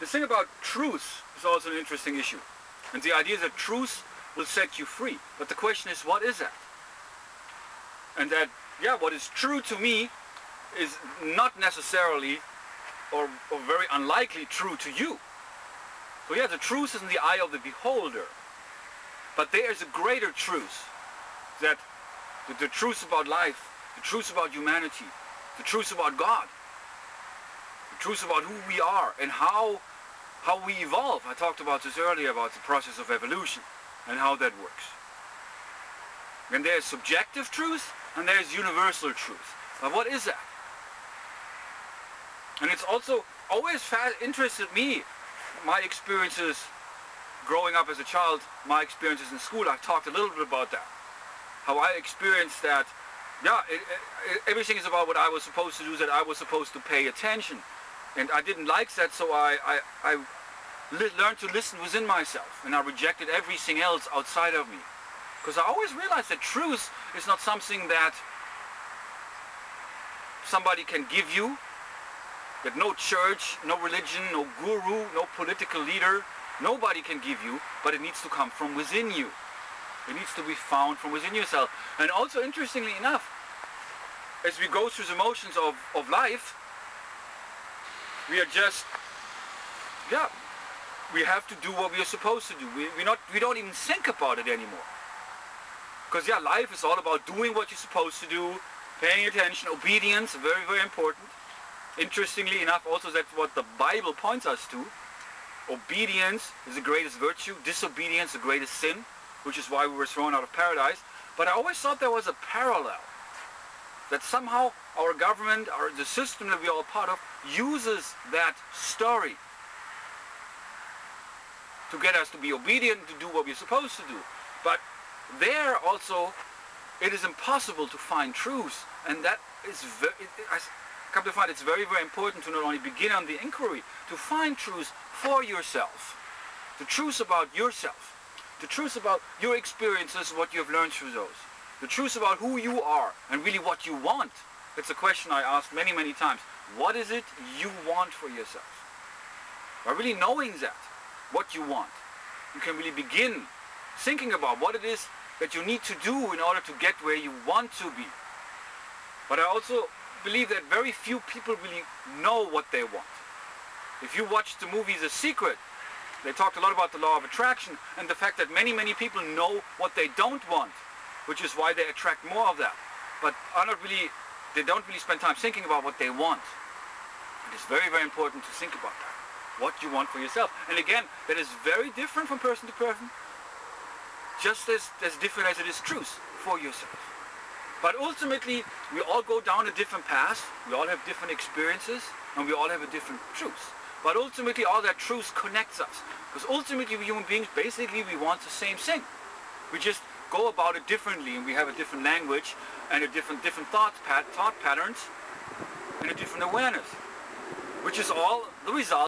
The thing about truth is also an interesting issue. And the idea that truth will set you free. But the question is, what is that? And that, yeah, what is true to me is not necessarily or very unlikely true to you. So yeah, the truth is in the eye of the beholder. But there is a greater truth, that the truth about life, the truth about humanity, the truth about God, the truth about who we are and how we evolve. I talked about this earlier, about the process of evolution and how that works. And there's subjective truth and there's universal truth. Now what is that? And it's also always interested me, my experiences growing up as a child, my experiences in school. I've talked a little bit about that. How I experienced that, yeah, everything is about what I was supposed to do, that I was supposed to pay attention. And I didn't like that, so I learned to listen within myself, and I rejected everything else outside of me. Because I always realized that truth is not something that somebody can give you, that no church, no religion, no guru, no political leader, nobody can give you, but it needs to come from within you. It needs to be found from within yourself. And also, interestingly enough, as we go through the motions of life, we are just, yeah, we have to do what we are supposed to do. We don't even think about it anymore. Because yeah, life is all about doing what you're supposed to do, paying attention, obedience, very, very important. Interestingly enough, also that's what the Bible points us to. Obedience is the greatest virtue, disobedience the greatest sin, which is why we were thrown out of paradise. But I always thought there was a parallel, that somehow our government, or the system that we are all part of, uses that story to get us to be obedient, to do what we're supposed to do. But there also, it is impossible to find truth, and that is I come to find it's very, very important to not only begin on the inquiry, to find truth for yourself, the truth about yourself, the truth about your experiences, what you have learned through those, the truth about who you are and really what you want. It's a question I asked many, many times. What is it you want for yourself? By really knowing that, what you want, you can really begin thinking about what it is that you need to do in order to get where you want to be. But I also believe that very few people really know what they want. If you watch the movie The Secret, they talked a lot about the law of attraction and the fact that many, many people know what they don't want, which is why they attract more of that. But they don't really spend time thinking about what they want. It is very, very important to think about that, what you want for yourself. And again, that is very different from person to person, just as different as it is truth for yourself. But ultimately, we all go down a different path, we all have different experiences, and we all have a different truth. But ultimately, all that truth connects us. Because ultimately, we human beings, basically, we want the same thing. We just go about it differently, and we have a different language, and a different thought patterns, and a different awareness, which is all the result